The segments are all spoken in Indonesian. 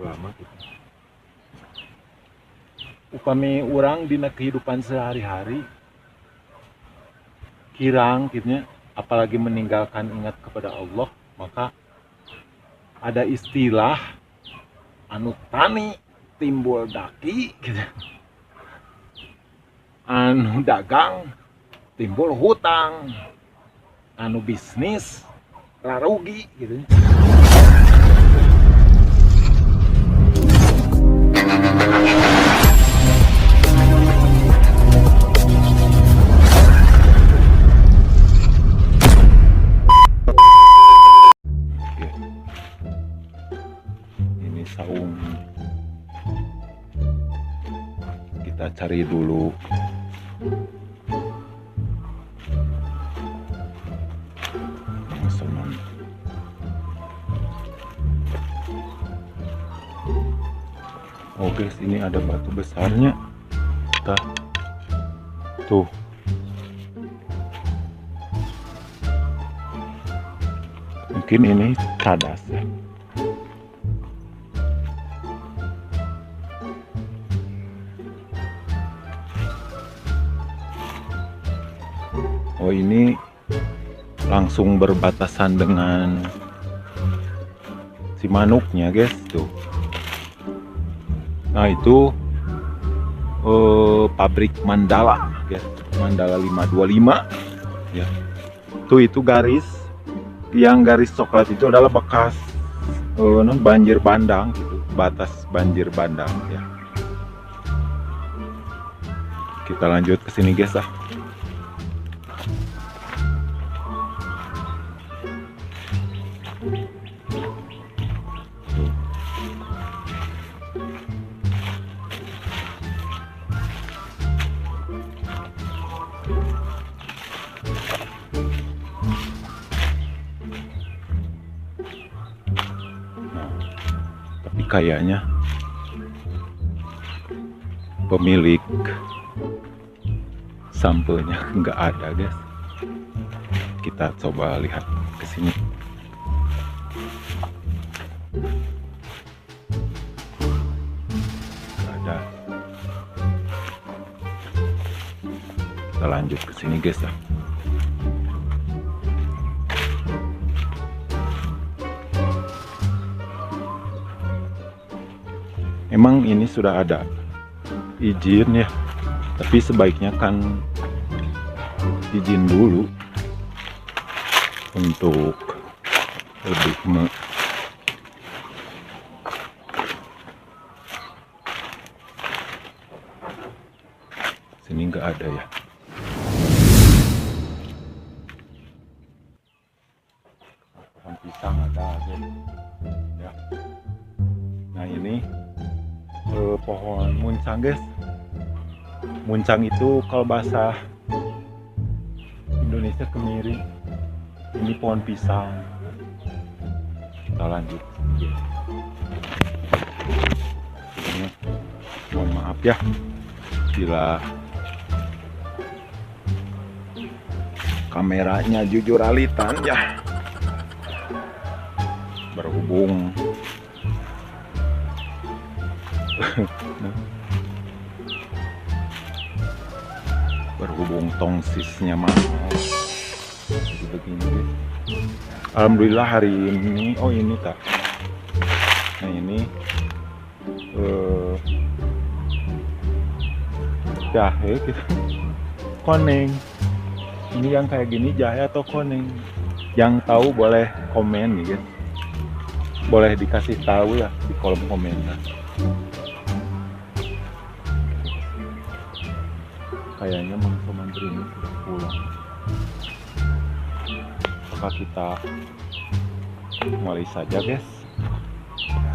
ulama gitu. Upami orang dina kehidupan sehari-hari kirang gitu, apalagi meninggalkan ingat kepada Allah, maka ada istilah anu tani timbul daki gitu. Anu dagang timbul hutang, anu bisnis rugi gitu. Oke. Ini saung. Kita cari dulu. Senang. Oh guys, ini ada batu besarnya. Tuh. Mungkin ini cadas ya. Oh, ini langsung berbatasan dengan si manuknya guys tuh. Nah itu pabrik Mandala guys, Mandala 525 ya. Tuh itu garis, yang garis coklat itu adalah bekas banjir bandang gitu, batas banjir bandang ya. Kita lanjut ke sini guys ah. Tapi kayaknya pemilik sampelnya nggak ada guys. Kita coba lihat ke sini. Nggak ada. Kita lanjut ke sini guys ya. Emang ini sudah ada izin ya, tapi sebaiknya kan izin dulu untuk lebih sini nggak ada ya. Pohon pisang ada ya. Nah ini pohon muncang guys. Muncang itu kalau bahasa Indonesia kemiri. Ini pohon pisang. Kita lanjut. Ini, mohon maaf ya bila kameranya jujur alitan ya. Berhubung tongsisnya mahal jadi begini guys. Alhamdulillah hari ini ini tak. Nah ini jahe gitu, koneng. Ini yang kayak gini jahe atau koneng? Yang tahu boleh komen nih guys, boleh dikasih tahu ya di kolom komentar. Kayaknya menteri ini sudah pulang. Maka kita mulai saja guys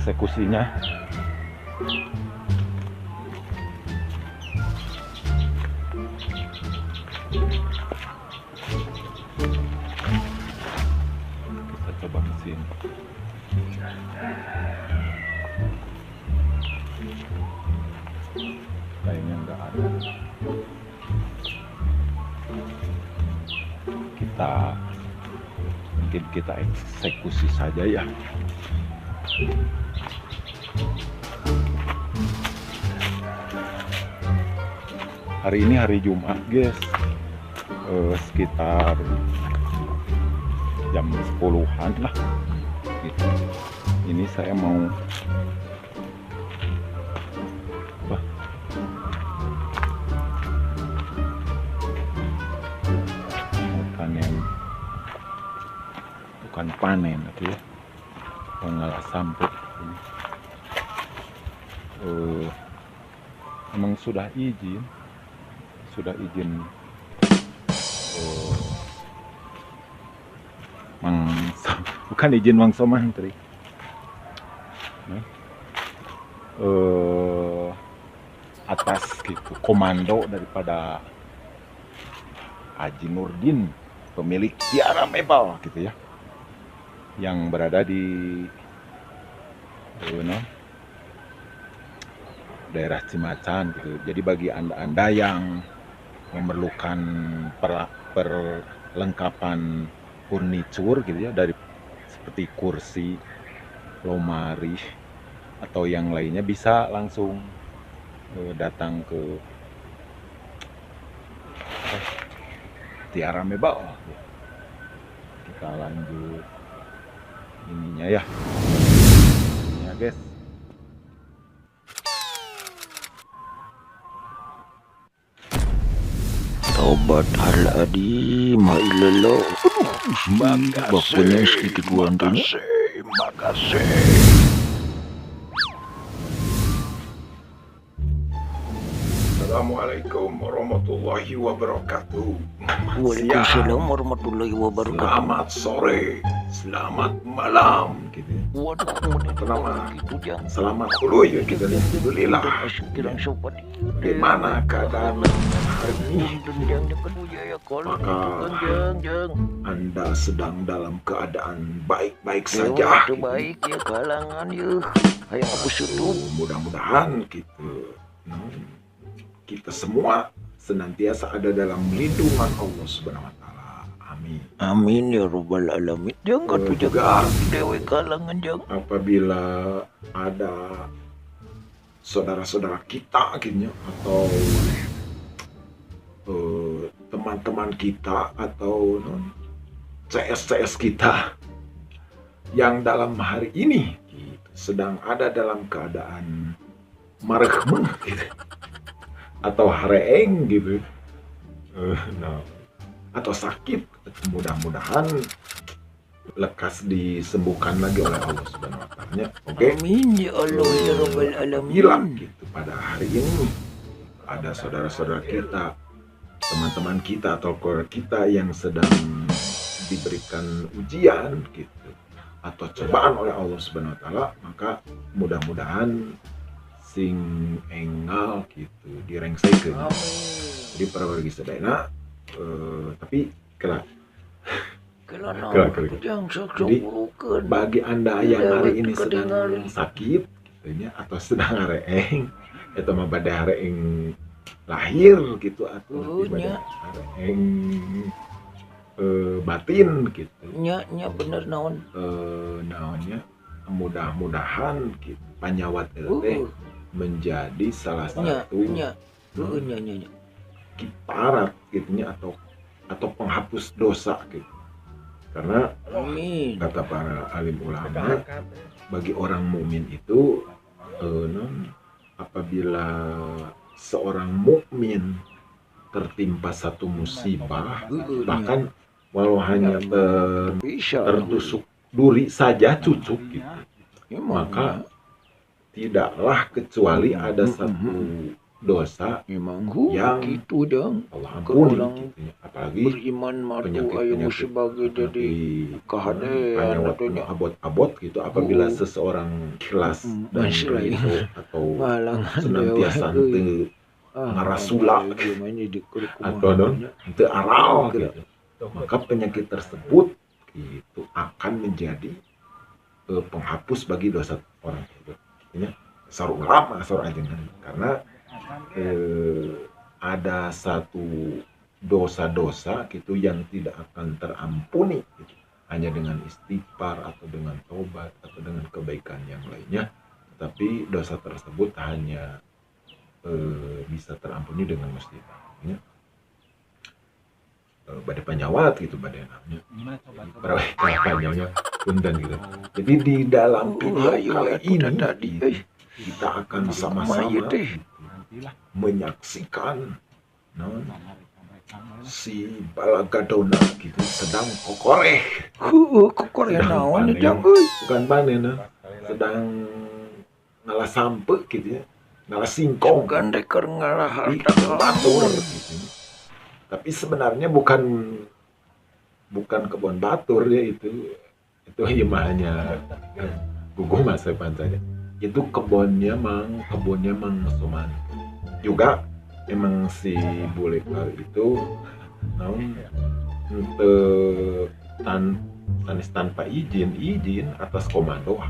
eksekusinya. Kita coba mesin. Kayaknya nggak ada. Mungkin kita eksekusi saja ya. Hari ini hari Jumat guys, sekitar jam 10-an lah gitu. Ini saya mau panen, bukan panen tapi ya mengolah samput. Emang sudah izin bukan izin Mang Somantri, atas gitu komando daripada Haji Nurdin, pemilik Tiara Mebel gitu ya, yang berada di daerah Cimacan gitu. Jadi bagi anda yang memerlukan perlengkapan furnitur gitu ya, dari seperti kursi, lemari atau yang lainnya, bisa langsung datang ke Tiara Mebel. Kita lanjut ininya ya, guys. Taubat haladi mailalo. Bakunya sedikit wantunya. Makasih. Assalamualaikum warahmatullahi wabarakatuh. Waalaikumsalam warahmatullahi wabarakatuh. Selamat sore, selamat malam gitu. Waduh, Pertama, gitu jang. selamat dulu ya kita. Alhamdulillah. Kirang sobat. Gimana keadaan hari ini? Maka Anda sedang dalam keadaan baik-baik saja. Baik ya kalangan ya. Hayang aku sutup. Mudah-mudahan kita semua senantiasa ada dalam lindungan Allah Subhanahu wa taala. Amin. Amin ya rabbal alamin. Jangan juga dewe kalangan jang. Apabila ada saudara-saudara kita gitu atau teman-teman kita atau CS kita yang dalam hari ini gitu, sedang ada dalam keadaan marekhmeh gitu, atau hareeng gitu, atau sakit, mudah-mudahan lekas disembuhkan lagi oleh Allah Subhanahu wa taala. Oke. Amin ya Allah ya rabbal alamin. Hilang gitu pada hari ini ada saudara-saudara kita, teman-teman kita atau keluarga kita yang sedang diberikan ujian gitu atau cobaan oleh Allah Subhanahu wa taala, maka mudah-mudahan sing enggal gitu direngsekeun. Jadi para wargi sedayana tapi kelak. Jadi bagi anda yang hari ini sedang sakit gitu, atau sedang hareeng atau mabade hareeng lahir gitu atau hareeng batin gitu. Nya bener naon. Naonnya mudah-mudahan gitu panyawat teh menjadi salah satu kiparat gitunya atau penghapus dosa gitu. Karena kata para alim ulama, bagi orang mukmin itu apabila seorang mukmin tertimpa satu musibah, bahkan walau hanya tertusuk duri saja cucuk gitu, maka tidaklah kecuali ada satu dosa yang gitu dong. Allah ampuni gitu, apalagi beriman martu ayo sebagai jadi kehadean abot-abot gitu, apabila seseorang ikhlas dan itu atau senantiasa teu ngarasula atau teu aral gitu, maka penyakit tersebut itu akan menjadi penghapus bagi dosa orang itu. Artinya sarung lama sarung ajengan, karena ada satu dosa-dosa gitu yang tidak akan terampuni gitu, hanya dengan istighfar atau dengan taubat atau dengan kebaikan yang lainnya. tapi dosa tersebut hanya bisa terampuni dengan musibah. Ya. Badai panjawat gitu badai namanya. Panjawatnya punten gitu. Jadi di dalam video kali ini kita akan sama-sama menyaksikan si Balagadona gitu sedang kokoreh. Kokoreh naon panen. jang euy. Bukan panen, sedang ngalah sampe gitu ya, ngalah singkong Gandekar ngalah di harta batur gitu. Tapi sebenarnya bukan kebun batur ya, itu hanya guguh masa pantai. Itu kebunnya mang Suman. Juga emang si bule itu naon tanis tanpa izin atas komando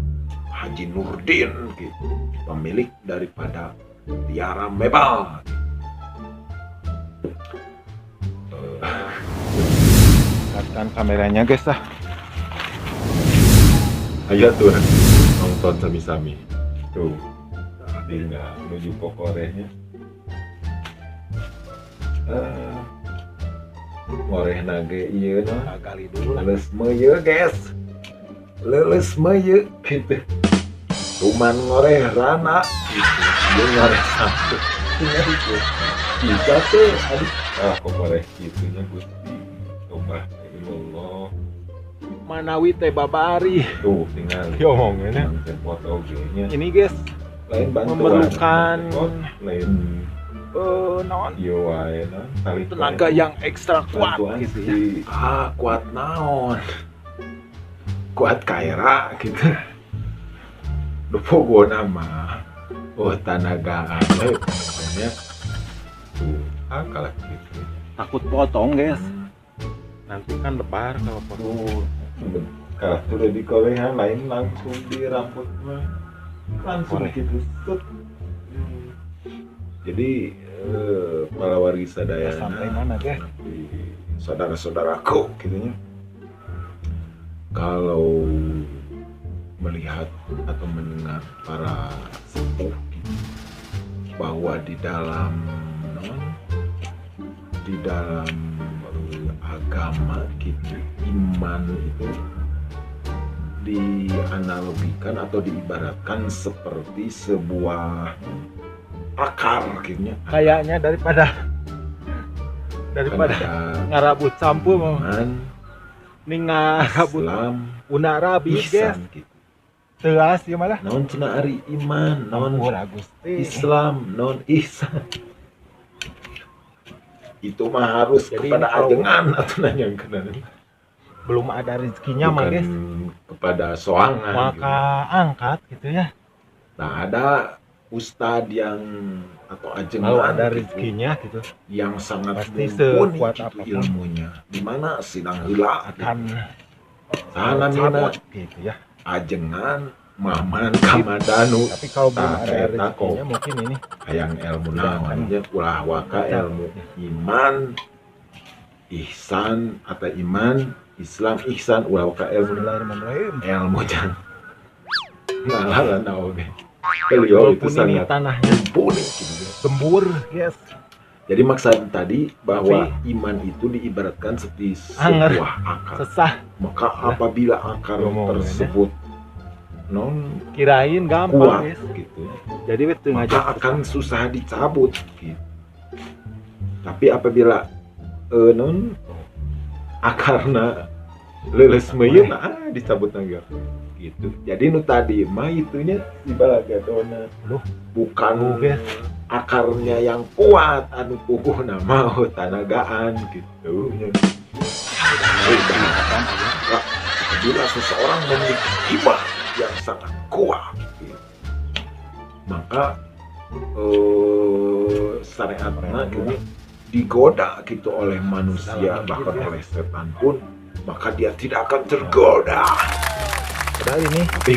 Haji Nurdin gitu, pemilik daripada Tiara Mebel. Angkatkan kameranya guys lah. Ayo tuh nonton sami-sami. Tuh, tinggal menuju kokorehnya. Ngoreh nage iya nah. Kali dulu Leles meye guys. Leles meye gitu. Cuman ngoreh rana gitu. Dia ngoreh satu. Tinggal itu. Bisa tuh. Aduh. Kokoreh gitunya Gusti. Coba. Allah. Manawi teh babari. Tuh tinggal. Diomongin ya. Foto nya. Ini guys Lain bantuan. memerlukan lain naon yo wae tali tenaga yang ekstra kuat bantuan gitu ya. Kuat naon, kuat kaira gitu. Lupa gua nama tenagaan namanya tuh kalah gitu. Takut potong guys. Nanti kan lebar kalau potong. Kalau sudah di Korea lain langsung di rambut mah langsung gitu set. Jadi para wargi sadayana Sampai mana deh? Saudara-saudaraku gitunya, kalau melihat atau mendengar para sepuh gitu, bahwa di dalam agama gitu, iman itu dianalogikan atau diibaratkan seperti sebuah akar gitu. Kayaknya daripada ngarabut sampo mau ning ngarabut Islam unarabi guys. ihsan gitu. Teas gimana? Naon cenah ari iman, naon Gusti. Islam, naon ihsan. Itu mah harus Jadi kepada kalau- ajengan atau nanyangkeun. Belum ada rezekinya mah guys. Kepada soangan Maka angkat gitu ya. Nah, ada ustadz yang atau ajengan Kalau ada gitu, rezekinya gitu yang sangat pasti mumpuni sekuat gitu apapun. ilmunya, di mana sidang heula akan salamina gitu ya. ajengan Maman Kamadanu Tapi kalau belum Nah, ada eta rezekinya mungkin ini hayang ilmu Tidak naon akan. nya ulah waka ilmu iman ihsan atau iman Islam ihsan ulah waka ilmu Bismillahirrahmanirrahim. ilmu jan ngalah naon beliau itu Walaupun ini sangat tanahnya mumpuni gitu ya. gembur, yes. Jadi maksud tadi bahwa iman itu diibaratkan seperti Anger. sebuah akar. Sesah. Maka apabila akar Ngomongnya. tersebut non Kirain gampang, kuat guys. gitu, Jadi itu maka ngajak akan susah dicabut gitu. Tapi apabila non akarna leles meuyeun dicabut lagi gitu. Jadi nu tadi mah itunya si Balagadona Loh. bukan guys. akarnya yang kuat anu puguh nama tanagaan gitu. Bila seseorang memiliki iman yang sangat kuat gitu, maka syariatnya ini digoda gitu oleh manusia bahkan oleh setan pun maka dia tidak akan tergoda. Padahal ini Tapi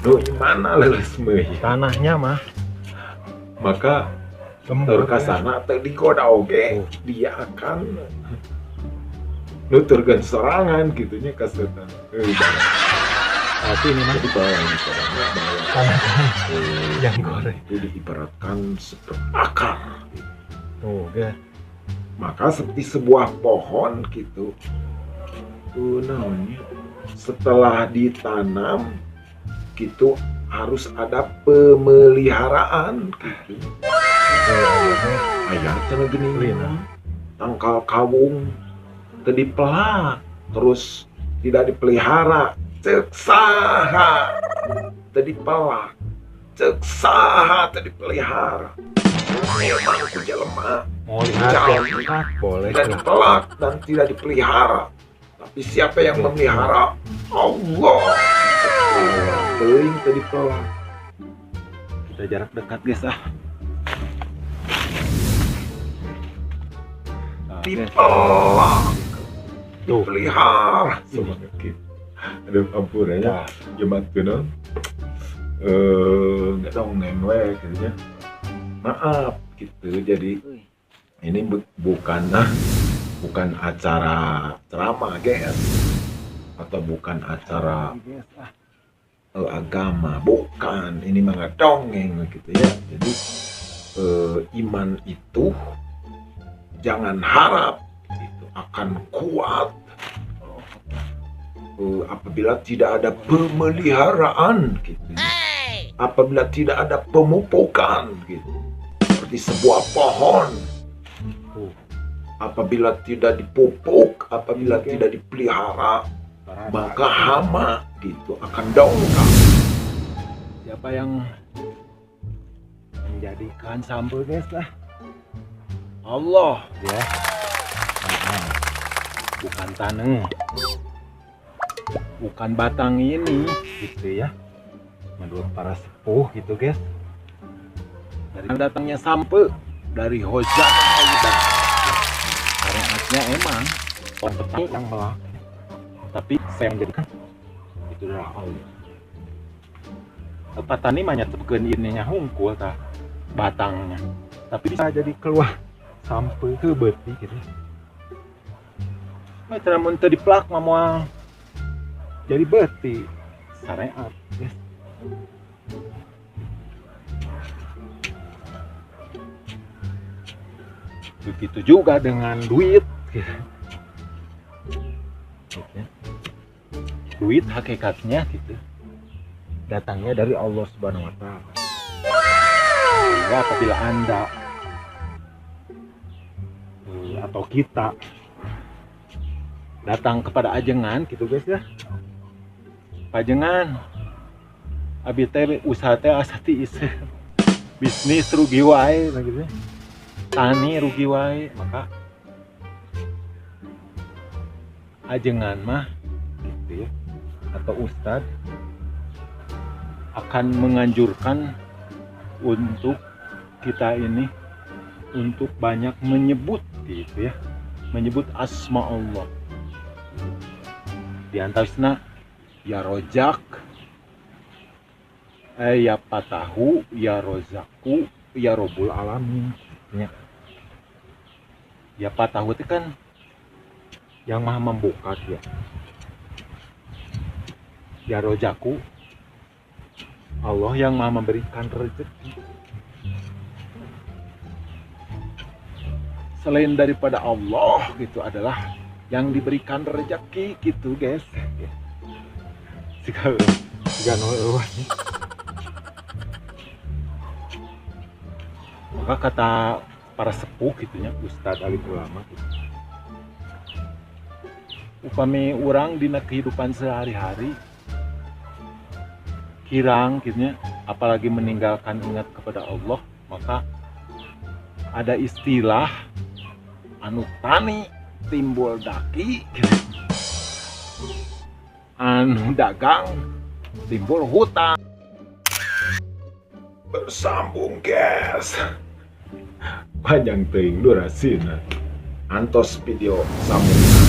nu mana leles meuy tanahnya mah maka gembur. terkasana teu digoda oge dia akan nuturkeun sorangan gitunya ka setan. Tapi ini mah Jadi bayang bahwa yang goreng. itu diibaratkan seperti akar. Tuh, guys. Maka seperti sebuah pohon gitu. Namanya setelah ditanam gitu harus ada pemeliharaan gitu. Ayat cenah gini tangkal kawung teu dipelak terus tidak dipelihara ceuk saha teu dipelak ceuk saha teu dipelihara. Memang ku jelema Mau lihat ya, boleh. tidak dipelak dan tidak dipelihara. Tapi siapa yang memelihara? Allah. Teuing teu dipelak. Kita jarak dekat guys ah. Dipelak. Tuh. Dipelihara. Aduh ampun ya. Jemaat kuno. Nggak dongeng we gitu ya. Maaf gitu. Jadi ini bukan acara ceramah guys atau bukan acara agama, bukan, ini mah dongeng gitu ya. Jadi iman itu jangan harap itu akan kuat apabila tidak ada pemeliharaan gitu ya. Apabila tidak ada pemupukan gitu seperti sebuah pohon. Apabila tidak dipupuk, apabila tidak dipelihara, maka hama gitu akan dongkrak. Siapa yang menjadikan sambal guys lah? Allah ya. Bukan taneng, bukan batang ini gitu ya. Menurut para sepuh gitu guys. Dari datangnya sampe dari Hozan Allah. Syariatnya emang orang petani yang melak, tapi saya menjadikan itu adalah Allah. Petani mah nyetepkeun ininya hungkul tah batangnya, tapi bisa jadi keluar sampai ke beti gitu. Nah, mun teu diplak mah moal jadi beti syariat guys. Begitu juga dengan duit gitu. Duit hakikatnya gitu datangnya dari Allah Subhanahu wa Ta'ala. Sehingga apabila Anda atau kita datang kepada ajengan gitu guys ya, pajengan abi teh usaha teh asa ti bisnis rugi wae gitu ya. Tani rugi wae, maka ajengan mah gitu ya, atau ustadz akan menganjurkan untuk kita ini untuk banyak menyebut gitu ya, menyebut asma Allah. Di antaranya ya Rojak, ya Patahu, ya Rozaku, ya Robul Alamin. Ya Patahu itu kan yang maha membuka ya. Ya Rojaku, Allah yang maha memberikan rezeki. Selain daripada Allah gitu adalah yang diberikan rezeki gitu guys. Jika maka kata para sepuh gitunya, Ustadz alim ulama gitu. Upami orang dina kehidupan sehari-hari kirang gitunya, apalagi meninggalkan ingat kepada Allah, maka ada istilah anu tani timbul daki gitu. Anu dagang timbul hutang. Bersambung guys. Panjang teuing durasina. Antos video sambung.